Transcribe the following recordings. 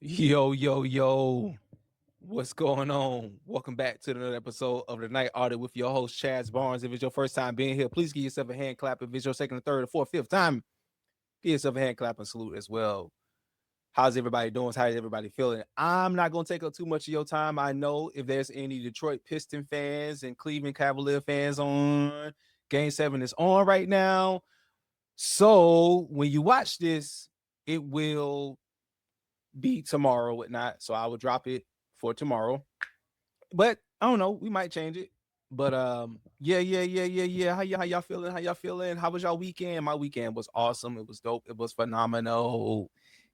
Yo, yo, yo. What's going on? Welcome back to another episode of the Night Audit with your host, Chaz Barnes. If it's your first time being here, please give yourself a hand clap. If it's your second, or third, or fourth, fifth time, give yourself a hand clap and salute as well. How's everybody doing? How's everybody feeling? I'm not going to take up too much of your time. I know if there's any Detroit Piston fans and Cleveland Cavalier fans on, Game 7 is on right now. So when you watch this, it will be tomorrow, whatnot. So I will drop it for tomorrow. But I don't know, we might change it. But yeah. How y'all feeling? How y'all feeling? How was y'all weekend? My weekend was awesome. It was dope. It was phenomenal.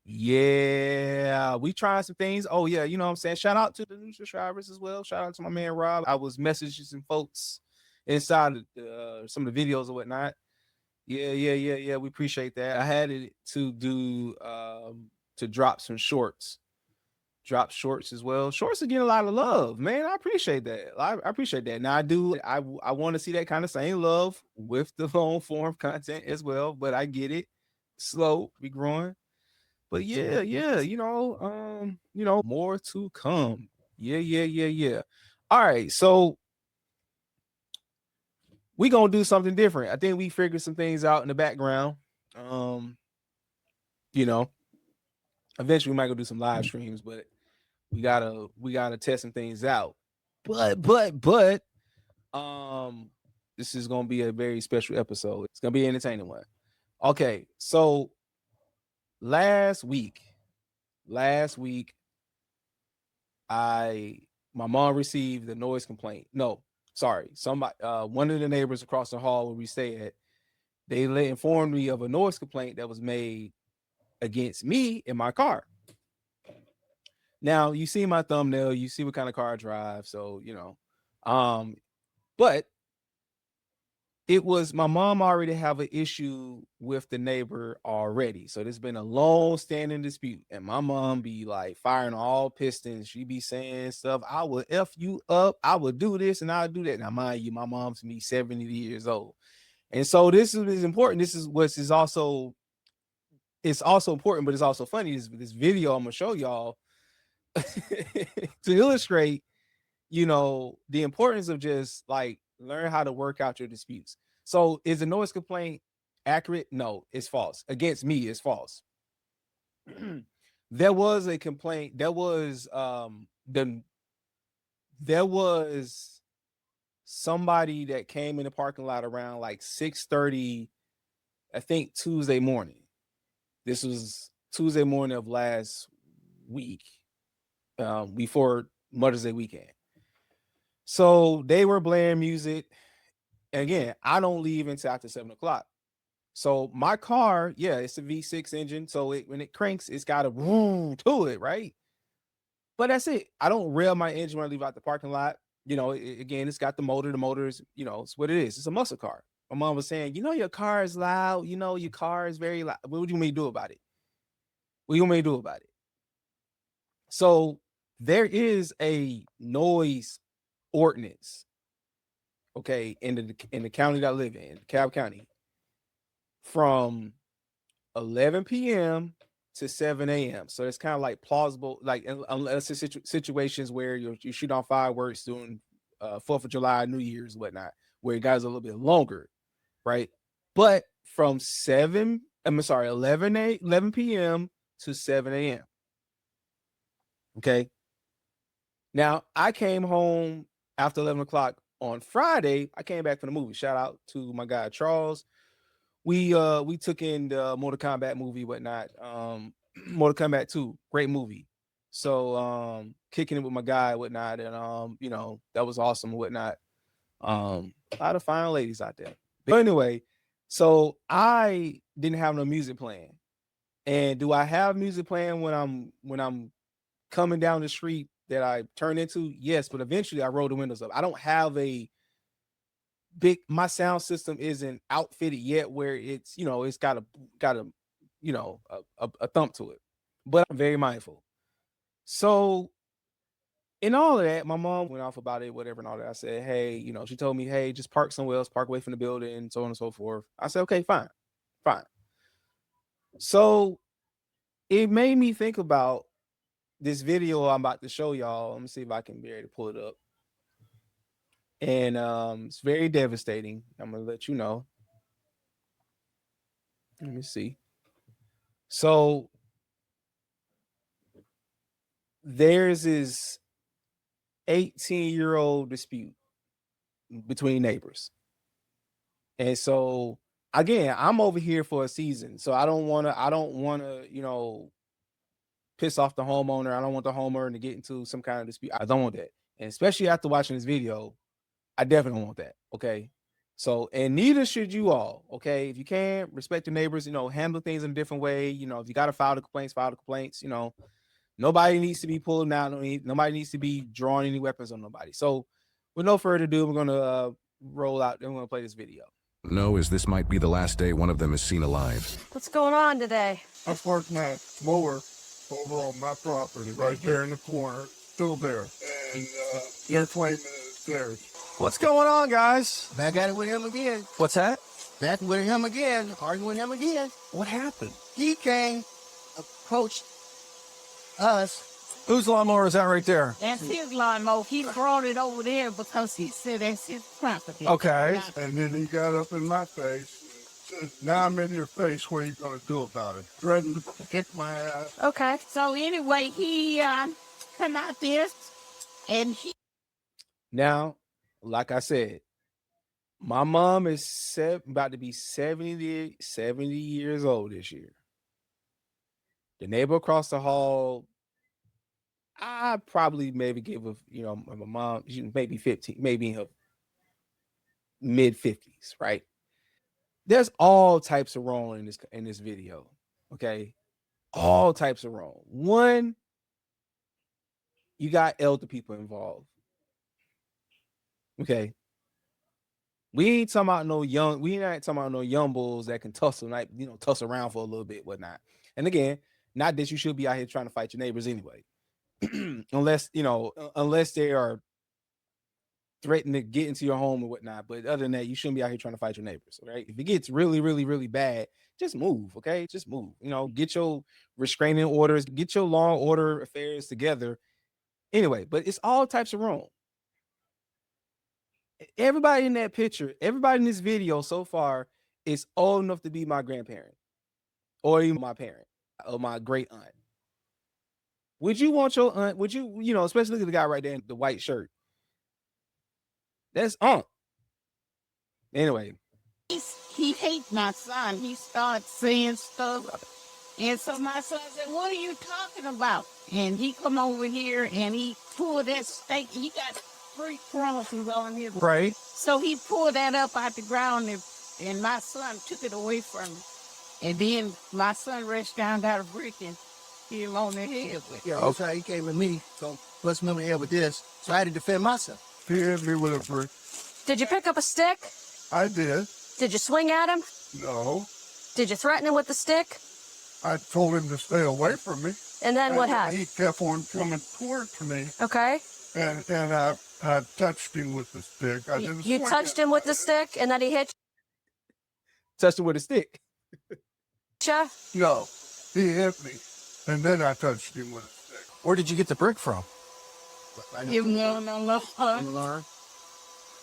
Yeah, we tried some things. Oh yeah, you know what I'm saying. Shout out to the new subscribers as well. Shout out to my man Rob. I was messaging some folks inside of, some of the videos or whatnot. Yeah. We appreciate that. I had it to do to drop some shorts. Drop shorts as well. Shorts are getting a lot of love, man. I appreciate that. I appreciate that. Now I want to see that kind of same love with the long form content as well, but I get it. Slow, we growing. But yeah, more to come. Yeah. All right, so we gonna do something different. I think we figured some things out in the background. Um, you know, eventually we might go do some live streams, but we gotta test some things out. But this is gonna be a very special episode. It's gonna be an entertaining one. Okay, so last week, last week, I my mom received a noise complaint. No, sorry, somebody, one of the neighbors across the hall where we stay at, they informed me of a noise complaint that was made against me in my car. Now you see my thumbnail, you see what kind of car I drive, so um, but it was my mom already have an issue with the neighbor already. So there's been a long standing dispute. And my mom be like firing all pistons. She be saying stuff. I will F you up. I will do this and I'll do that. Now, mind you, my mom's me 70 years old. And so this is important. This is what is also it's also important, but it's also funny. This video I'm gonna show y'all to illustrate, the importance of just like learn how to work out your disputes. So is a noise complaint accurate? No, it's false. Against me, it's false. There was a complaint. There was somebody that came in the parking lot around like 6:30, I think Tuesday morning. This was Tuesday morning of last week, before Mother's Day weekend. So they were playing music. And again, I don't leave until after 7 o'clock. So my car, yeah, it's a V6 engine. So when it cranks, it's got a room to it, right? But that's it. I don't rail my engine when I leave out the parking lot. Again, it's got the motor. The motor is, it's what it is. It's a muscle car. My mom was saying, your car is loud. Your car is very loud. What do you mean do about it? What do you mean do about it? So there is a noise ordinance, okay, in the county that I live in, Cobb County, from 11 p.m. to 7 a.m. So it's kind of like plausible, like unless it's situations where you shoot on fireworks during 4th of July, New Year's, whatnot, where it goes a little bit longer, right? But from 11 p.m. to 7 a.m. Okay. Now I came home after 11 o'clock on Friday. I came back from the movie. Shout out to my guy Charles. We took in the Mortal Kombat movie, whatnot. Mortal Kombat 2, great movie. So kicking it with my guy, whatnot, and that was awesome, whatnot. A lot of fine ladies out there. But anyway, so I didn't have no music playing. And do I have music playing when I'm coming down the street that I turn into? Yes, but eventually I roll the windows up. I don't have a my sound system isn't outfitted yet where it's got a thump to it, but I'm very mindful. So in all of that, my mom went off about it, whatever, and all that. I said, hey, she told me, hey, just park somewhere else, park away from the building, and so on and so forth. I said, okay, fine. So it made me think about this video I'm about to show y'all. Let me see if I can be able to pull it up. And it's very devastating. I'm gonna let you know. Let me see. So there's this 18-year-old dispute between neighbors. And so again, I'm over here for a season. So I don't wanna, piss off the homeowner. I don't want the homeowner to get into some kind of dispute. I don't want that. And especially after watching this video, I definitely don't want that. Okay. So, and neither should you all. Okay. If you can, respect your neighbors, handle things in a different way. If you got to file the complaints, file the complaints. Nobody needs to be pulling out. Nobody needs to be drawing any weapons on nobody. So, with no further ado, we're going to roll out and we're going to play this video. No, as this might be the last day one of them is seen alive. What's going on today? I parked my mower over on my property right there in the corner, still there. And they're claiming it's theirs. What's going on, guys? Back at it with him again. What's that? Back with him again. Arguing with him again. What happened? He came, approached us. Whose lawnmower is that right there? That's his lawnmower. He brought it over there because he said that's his property. Okay. And then he got up in my face and said, now I'm in your face. What are you going to do about it? Threatened to kick my ass. Okay. So anyway, he come out there and he. Now, like I said, my mom is about to be 70 years old this year. The neighbor across the hall, I probably maybe give my mom, she maybe 15, maybe in her mid 50s, right? There's all types of wrong in this video. Okay. All types of wrong. One, you got elder people involved. Okay. We ain't talking about no young bulls that can tussle, like, tussle around for a little bit, whatnot. And again, not that you should be out here trying to fight your neighbors anyway. unless they are threatening to get into your home or whatnot. But other than that, you shouldn't be out here trying to fight your neighbors. Right? If it gets really, really, really bad, just move. Okay, just move. Get your restraining orders, get your law and order affairs together. Anyway, but it's all types of wrong. Everybody in that picture, everybody in this video so far is old enough to be my grandparent or even my parent or my great aunt. Would you want your aunt? Would you, especially look at the guy right there in the white shirt? That's aunt. Anyway. He hates my son. He started saying stuff. And so my son said, what are you talking about? And he come over here and he pulled that stake. He got 3 crosses on his. Right. So he pulled that up out the ground and my son took it away from him. And then my son reached down, got a brick and hit him on the head with it. Yeah, that's how he came at me. So let's remember the head with this. So I had to defend myself. He hit me with a brick. Did you pick up a stick? I did. Did you swing at him? No. Did you threaten him with the stick? I told him to stay away from me. And then what And happened? he kept on coming towards me. Okay. And I touched him with the stick. I didn't You swing touched it. him with the stick and then he hit Touched him with a stick. you? No, he hit me. And then I touched him with a stick. Where did you get the brick from? Give him no love. Learn.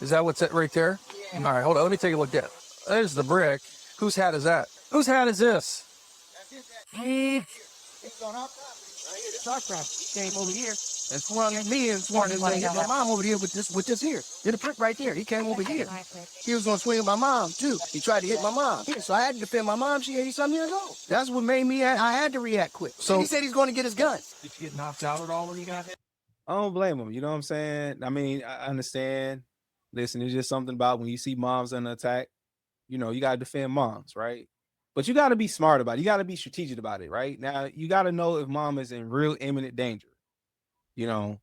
Is that what's that right there? Yeah. All right, hold on. Let me take a look at it. There's the brick. Whose hat is that? Whose hat is this? It's on our property. Right here, this our property. He came over here and swung at me and swung at my mom over here with this here. Did a prick right there. He came over here. He was gonna swing at my mom too. He tried to hit my mom. Yeah, so I had to defend my mom. She 80-something years old. That's what made me. I had to react quick. So he said he's going to get his gun. Did you get knocked out at all when you got hit? I don't blame him. You know what I'm saying? I mean, I understand. Listen, it's just something about when you see moms under attack, you got to defend moms, right? But you got to be smart about it. You got to be strategic about it, right? Now, you got to know if mom is in real imminent danger, real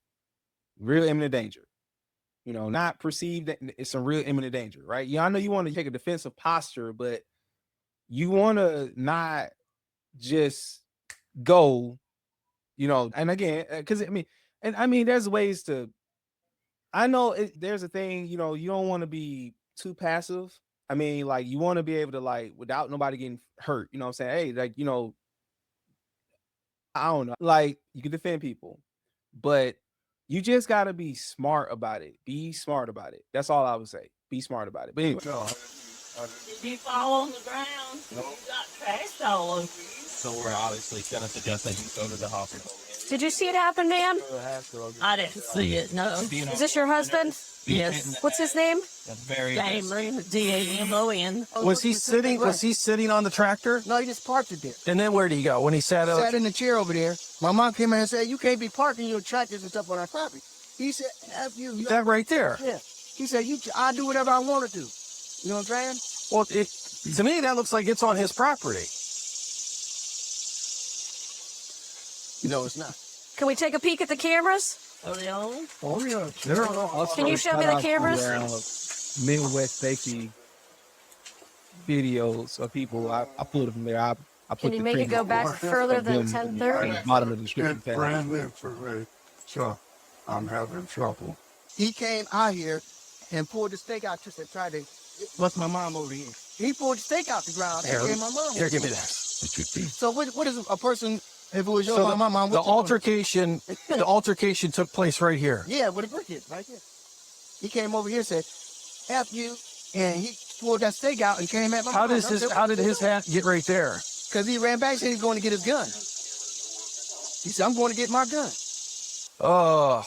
imminent danger, not perceived that it's some real imminent danger, right? Yeah, I know you want to take a defensive posture, but you want to not just go, and again, because I mean, there's ways to, I know there's a thing, you don't want to be too passive. I mean, like, you want to be able to, like, without nobody getting hurt, you know what I'm saying? Hey, like, I don't know. Like, you can defend people, but you just gotta be smart about it. Be smart about it. That's all I would say. Be smart about it. But anyway. No, Did you fall on the ground? No. You got trash all over you. So we're obviously gonna suggest that you go to the hospital. Did you see it happen, ma'am? I didn't see it, no. Is this your husband? Yes. What's his name? Very Damon, D-A-M-O-N. Was he sitting? Was he sitting on the tractor? No, he just parked it there. And then where did he go when he sat Sat up? in the chair over there. My mom came in and said, "You can't be parking your tractors and stuff on our property." He said, "F you." That right there. Yeah. He said, I do whatever I want to do. You know what I'm saying? Well, to me that looks like it's on his property. No, it's not. Can we take a peek at the cameras? Oh, they on? oh yeah. Can you show me the cameras? Midwest safety videos of people. I pulled them there. I put Can you the make it go back further than them 10:30? at the bottom of the description. It's tab. brand new for me, so I'm having trouble. He came out here and pulled the stake out just to try to bust my mom over here. He pulled the stake out the ground and gave my mom. Here, give me that. So what is a person, if it was your So mom, my mom, the what's the point? altercation took place right here. Yeah, with a brick hit right there. He came over here and said, "F you," and he pulled that stake out and came at my How mom. did his hat get right there? Because he ran back and said he was going to get his gun. He said, "I'm going to get my gun." Oh,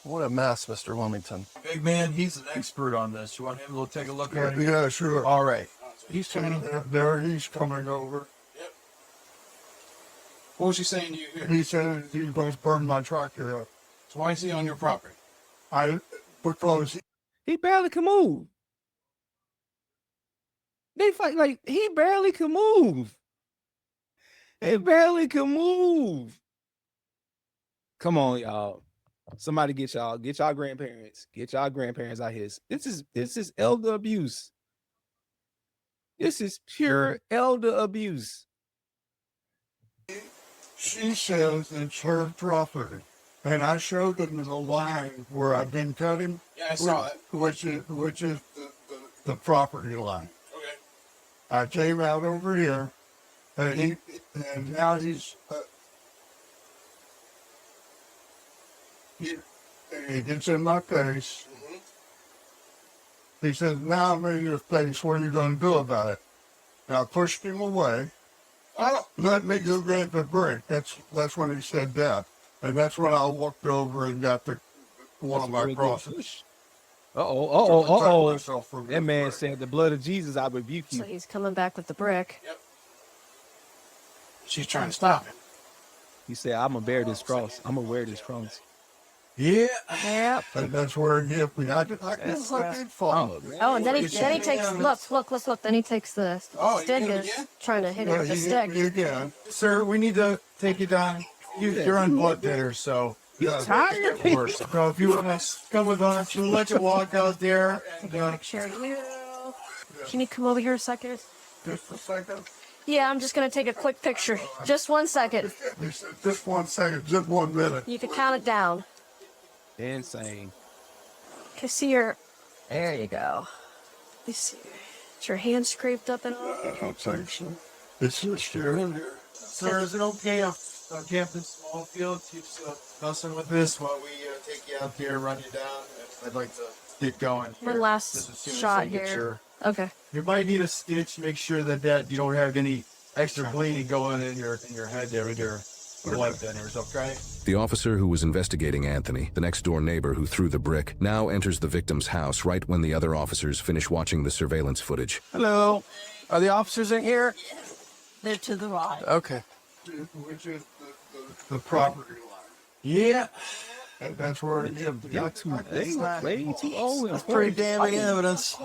what a mess, Mr. Wilmington. Big man, he's an expert on this. You want him to take a look at it? Yeah, sure. All right. He's coming. There he's coming over. What was he saying to you here? He said he was burning my tractor up. So why is he on your property? Because He barely can move. They fight like he barely can move. They barely can move. Come on, y'all. Somebody get y'all grandparents. Get y'all grandparents out here. This is elder abuse. This is pure elder abuse. she says it's her property. And I showed them the line where I've been cutting. Yeah, I saw it. Which is the property line. Okay. I came out over here, and now he gets in my face. He says, "Now I'm in your face. What are you going to do about it?" And I pushed him away. Let me go get the brick. That's when he said that, and that's when I walked over and got one of my crosses. That man said, "The blood of Jesus, I rebuke you." So he's coming back with the brick. Yep. She's trying to stop him. He said, "I'm gonna bear this cross. I'm gonna wear this cross." Yeah. Yep. And that's where it hit me. I just fucking fall. Oh, and then he takes look. Then he takes the Oh, he stick hit him and again? trying to hit it with the He stick. hit me again. Sir, we need to take you down. You're on blood thinner, so. Yeah. So if you want to come with us, we'll let you walk out there. And, Share you. Can you come over here a second? Just a second. Yeah, I'm just gonna take a quick picture. Just 1 second. Just 1 second. Just 1 minute. You can count it down. Insane. Okay, see your. There you go. Let me see. Is your hand scraped up and all? I don't think so. It's just here in here. sir, is it okay if Captain Smallfield keeps messing with this while we take you out there, run you down? I'd like to get going. One last shot here. Okay. You might need a stitch. Make sure that you don't have any extra bleeding going in your head there with your blood thinners, okay? The officer who was investigating Anthony, the next-door neighbor who threw the brick, now enters the victim's house right when the other officers finish watching the surveillance footage. Hello. Are the officers in here? They're to the right. Okay. Which is the property line. Yeah. And that's where it hit me. Y'all way too old. That's pretty damning evidence.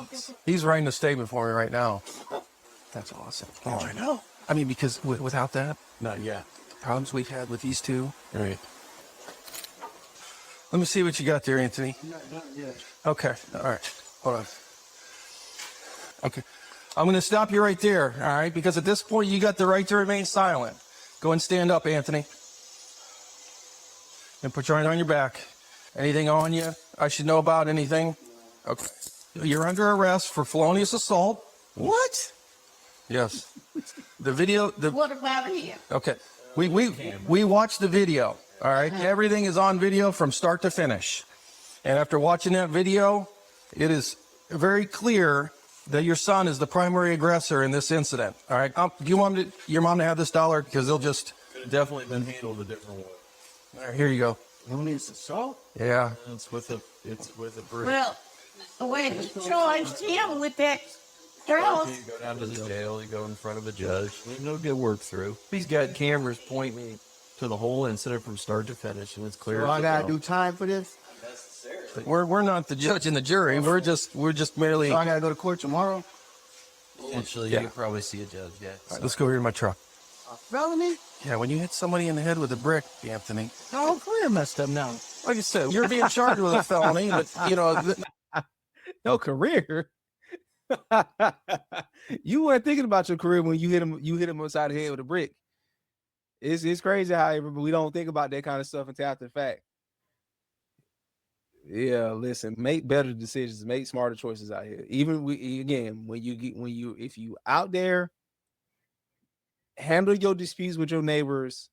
He's writing a statement for me right now. That's awesome. Oh, I know. I mean, because without that, Not yet. problems we've had with these two. All right. Let me see what you got there, Anthony. Not yet. Okay. All right. Hold on. Okay. I'm going to stop you right there, all right? Because at this point, you got the right to remain silent. Go and stand up, Anthony. And put your hand on your back. Anything on you I should know about? Anything? Okay. You're under arrest for felonious assault. What? Yes. The video... What about him? Okay. We watched the video. All right, everything is on video from start to finish. And after watching that video, it is very clear that your son is the primary aggressor in this incident. All right, do you want your mom to have this dollar? Because they'll just Definitely been handled a different way. all right, here you go. Felonious assault? Yeah. It's with a brick. Well, when he charged him with that girl, You go down to the jail, you go in front of a judge. It'll get worked through. He's got cameras pointing to the whole incident from start to finish, and it's clear. So I gotta do time for this? We're not the judge and the jury. We're just merely. So All I gotta go to court tomorrow? Eventually, Yeah. you can probably see a judge, yeah. right, let's go here in my truck. Felony? Yeah, when you hit somebody in the head with a brick, Anthony, Oh, clear messed up now. like I said, you're being charged with a felony, but you know, No career. You weren't thinking about your career when you hit him upside the head with a brick. It's crazy how we don't think about that kind of stuff until after the fact. Yeah, listen, make better decisions, make smarter choices out here. Even if you out there, handle your disputes with your neighbors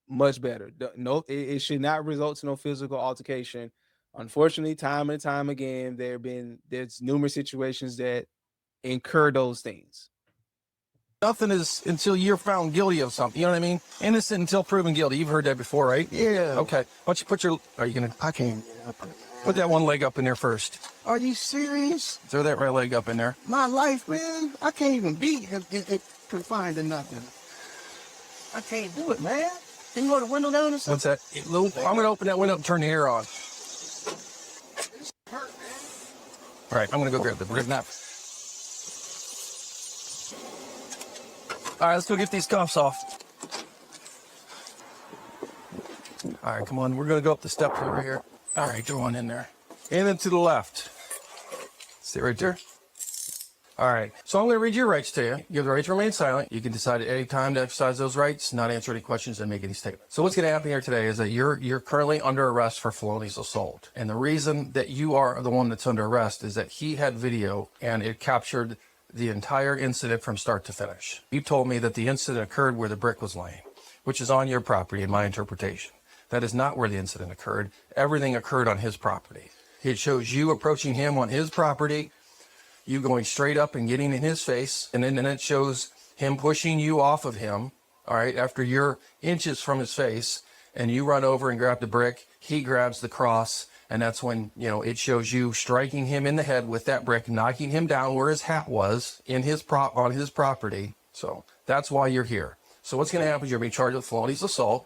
much better. No, it should not result to no physical altercation. Unfortunately, time and time again, there's numerous situations that incur those things. nothing is until you're found guilty of something. You know what I mean? Innocent until proven guilty. You've heard that before, right? Yeah. Okay. Why don't you put your? Are you gonna? I can't. Put that one leg up in there first. Are you serious? Throw that right leg up in there. My life, man, I can't even be confined to nothing. I can't do it, man. Can you roll the window down or something? What's that? I'm gonna open that window and turn the air on. All right, I'm gonna go grab the nap. All right, let's go get these cuffs off. All right, come on. We're gonna go up the steps over here. All right, go on in there. And then to the left. Sit right there. All right, so I'm going to read your rights to you. You have the right to remain silent. You can decide at any time to exercise those rights, not answer any questions, and make any statements. So what's going to happen here today is that you're currently under arrest for felonious assault. And the reason that you are the one that's under arrest is that he had video, and it captured the entire incident from start to finish. You told me that the incident occurred where the brick was laying, which is on your property in my interpretation. That is not where the incident occurred. Everything occurred on his property. It shows you approaching him on his property, you going straight up and getting in his face, and then it shows him pushing you off of him, all right, after you're inches from his face, and you run over and grab the brick, he grabs the cross, and that's when, it shows you striking him in the head with that brick, knocking him down where his hat was on his property. So that's why you're here. So what's going to happen is you're being charged with felonious assault.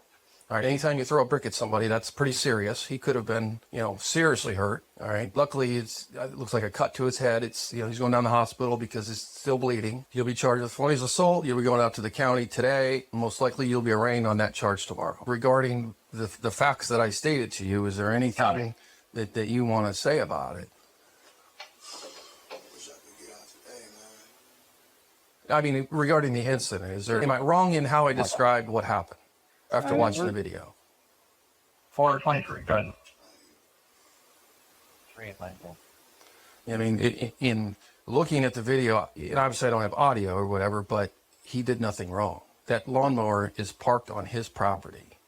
All right, anytime you throw a brick at somebody, that's pretty serious. He could have been, seriously hurt. All right. Luckily, it looks like a cut to his head. It's, he's going down the hospital because he's still bleeding. You'll be charged with felonious assault. You'll be going out to the county today. Most likely, you'll be arraigned on that charge tomorrow. Regarding the facts that I stated to you, is there anything that you want to say about it? I mean, regarding the incident, am I wrong in how I described what happened after watching the video? I mean, in looking at the video, and obviously I don't have audio or whatever, but he did nothing wrong. That lawnmower is parked on his property.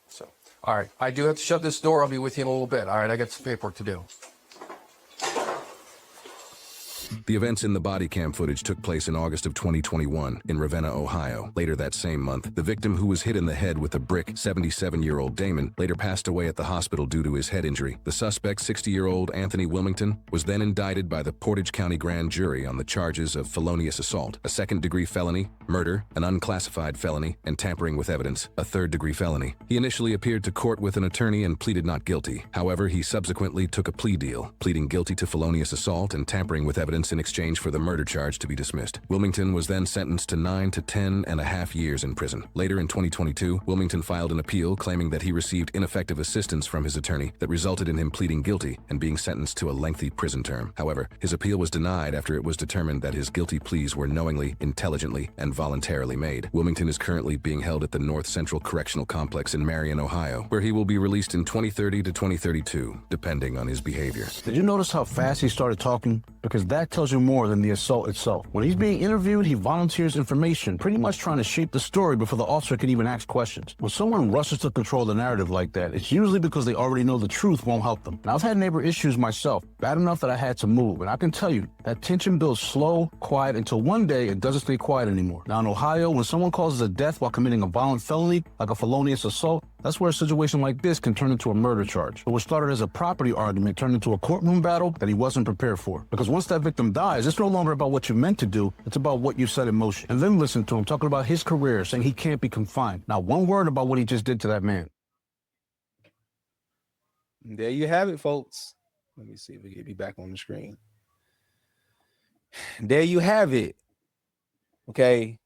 So, all right, I do have to shut this door. I'll be with you in a little bit. All right, I got some paperwork to do. The events in the body cam footage took place in August of 2021 in Ravenna, Ohio. Later that same month, the victim, who was hit in the head with a brick, 77-year-old Damon, later passed away at the hospital due to his head injury. The suspect, 60-year-old Anthony Wilmington, was then indicted by the Portage County Grand Jury on the charges of felonious assault, a second-degree felony, murder, an unclassified felony, and tampering with evidence, a third-degree felony. He initially appeared to court with an attorney and pleaded not guilty. However, he subsequently took a plea deal, pleading guilty to felonious assault and tampering with evidence in exchange for the murder charge to be dismissed. Wilmington was then sentenced to 9 to 10.5 years in prison. Later in 2022, Wilmington filed an appeal claiming that he received ineffective assistance from his attorney that resulted in him pleading guilty and being sentenced to a lengthy prison term. However, his appeal was denied after it was determined that his guilty pleas were knowingly, intelligently, and voluntarily made. Wilmington is currently being held at the North Central Correctional Complex in Marion, Ohio, where he will be released in 2030 to 2032, depending on his behavior. Did you notice how fast he started talking? Because that that tells you more than the assault itself. When he's being interviewed, he volunteers information, pretty much trying to shape the story before the officer can even ask questions. When someone rushes to control the narrative like that, it's usually because they already know the truth won't help them. Now, I've had neighbor issues myself, bad enough that I had to move, and I can tell you, that tension builds slow, quiet, until one day it doesn't stay quiet anymore. Now, in Ohio, when someone causes a death while committing a violent felony, like a felonious assault, that's where a situation like this can turn into a murder charge. But what started as a property argument turned into a courtroom battle that he wasn't prepared for. Because once that victim dies, it's no longer about what you meant to do, it's about what you set in motion. And then listen to him talking about his career, saying he can't be confined. Not one word about what he just did to that man. There you have it, folks. Let me see if we get me back on the screen. There you have it. Okay.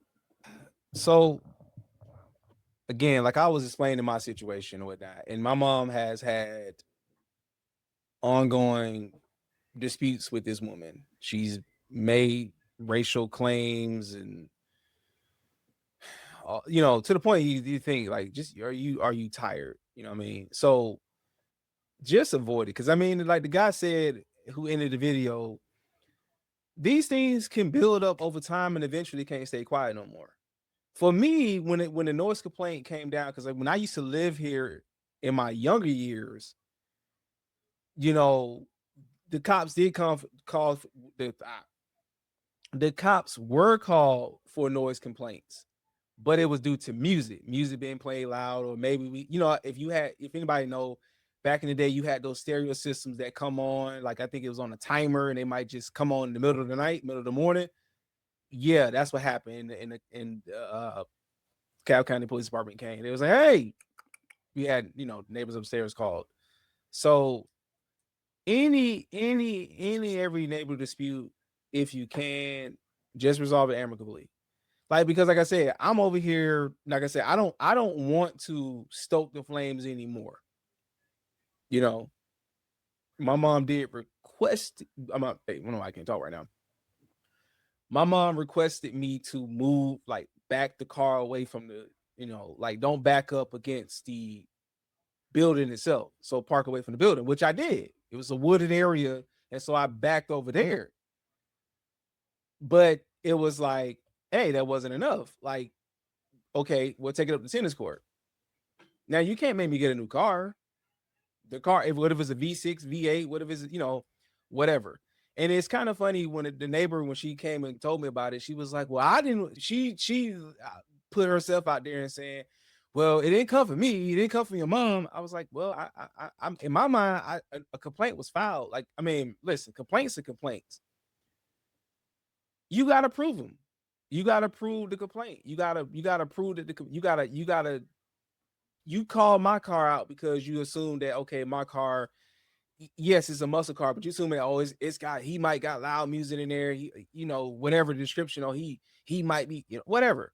So, again, like I was explaining my situation and whatnot, and my mom has had ongoing disputes with this woman. She's made racial claims and, you know, to the point you think like, just are you tired? You know what I mean? So just avoid it. Because I mean, like the guy said who ended the video, these things can build up over time and eventually can't stay quiet no more. For me, when the noise complaint came down, because like when I used to live here in my younger years, you know, the cops did call the cops were called for noise complaints, but it was due to music being played loud, or maybe we, you know, if anybody know, back in the day, you had those stereo systems that come on, like I think it was on a timer, and they might just come on in the middle of the night, middle of the morning. Yeah, that's what happened in Cal County Police Department came. It was like, hey, we had, you know, neighbors upstairs called. So every neighbor dispute, if you can, just resolve it amicably. Like, because like I said, I'm over here, like I said, I don't want to stoke the flames anymore. You know, my mom did request, I can't talk right now. My mom requested me to move, like back the car away from the, you know, like don't back up against the building itself. So park away from the building, which I did. It was a wooded area. And so I backed over there. But it was like, hey, that wasn't enough. Like, okay, we'll take it up to tennis court. Now you can't make me get a new car. The car, what if it's a V6, V8, what if it's, you know, whatever. And it's kind of funny when the neighbor, when she came and told me about it, she was like, well, I didn't, she put herself out there and saying, well, it didn't come from me. It didn't come from your mom. I was like, well, I'm in my mind, a complaint was filed. Like, I mean, listen, complaints are complaints. You got to prove them. You got to prove the complaint. You got to prove that you call my car out because you assume that, okay, my car, yes, it's a muscle car, but you assume that, oh, he might got loud music in there. He, you know, whatever description, or he might be, you know, whatever.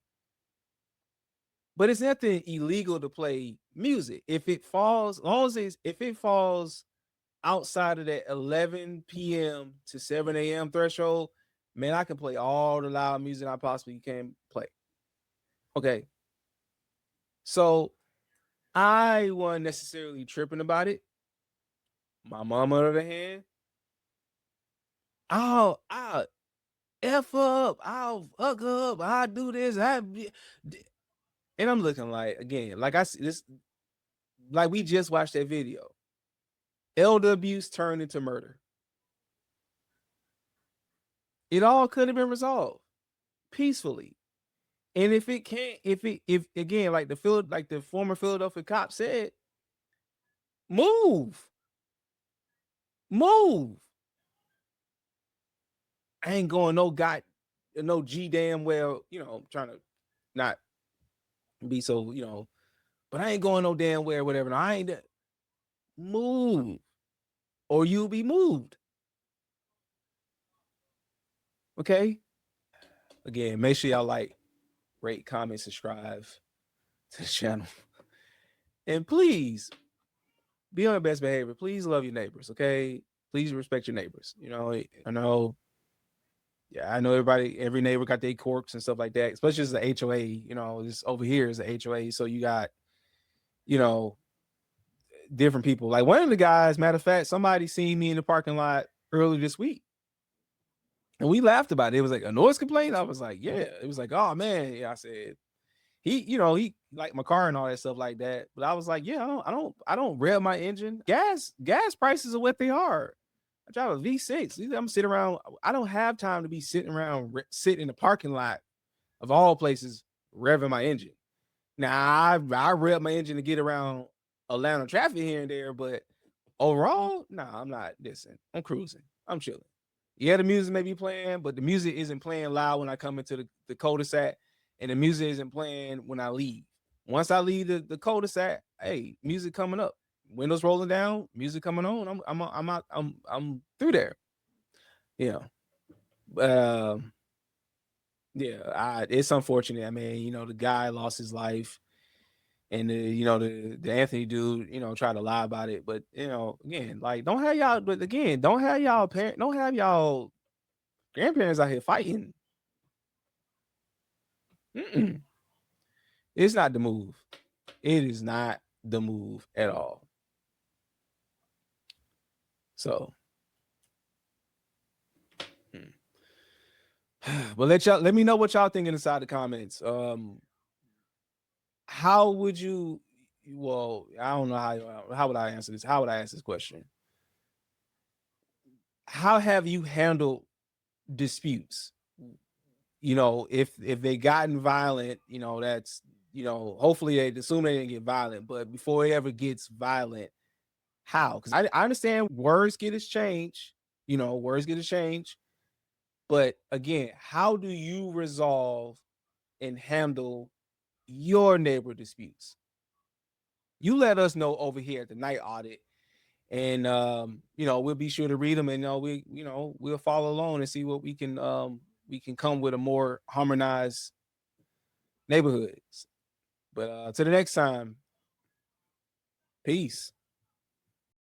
But it's nothing illegal to play music. If it falls, if it falls outside of that 11 p.m. to 7 a.m. threshold, man, I can play all the loud music I possibly can play. Okay. So I wasn't necessarily tripping about it. My mom, on the other hand, I'll F up, I'll fuck up, I'll do this, and I'm looking like, again, like I see this, like we just watched that video. Elder abuse turned into murder. It all could have been resolved peacefully. And if it can't, if again, like the former Philadelphia cop said, move. I ain't going no G damn well, you know, I'm trying to not be so, you know, but I ain't going no damn where, whatever. No, I ain't move, or you'll be moved. Okay. Again, make sure y'all like, rate, comment, subscribe to the channel. And please be on your best behavior. Please love your neighbors. Okay. Please respect your neighbors. You know, I know. Yeah, I know every neighbor got their quirks and stuff like that, especially as the HOA, you know, this over here is the HOA. So you got, you know, different people. Like one of the guys, matter of fact, somebody seen me in the parking lot early this week. And we laughed about it. It was like a noise complaint. I was like, yeah. It was like, oh man. Yeah, I said he liked my car and all that stuff like that. But I was like, yeah, I don't rev my engine. Gas prices are what they are. I drive a V6. I'm sitting around. I don't have time to be sitting around, sitting in the parking lot of all places, revving my engine. Now I rev my engine to get around Atlanta traffic here and there, but overall, nah, I'm not. Listen, I'm cruising. I'm chilling. Yeah, the music may be playing, but the music isn't playing loud when I come into the cul-de-sac, and the music isn't playing when I leave. Once I leave the cul-de-sac, hey, music coming up, windows rolling down, music coming on. I'm through there. Yeah, yeah. It's unfortunate. I mean, the guy lost his life, and the Anthony dude, tried to lie about it. But again, like don't have y'all. But again, don't have y'all grandparents out here fighting. Mm-mm. It's not the move. It is not the move at all. So, but let me know what y'all thinking inside the comments. How would you? Well, I don't know how would I answer this. How would I answer this question? How have you handled disputes? If they gotten violent, that's hopefully they assume they didn't get violent, but before it ever gets violent, how? Because I understand words get exchanged, words get exchanged, but again, how do you resolve and handle your neighbor disputes? You let us know over here at the Night Audit, and we'll be sure to read them, and we'll follow along and see what we can come with a more harmonized neighborhoods. But to the next time, peace.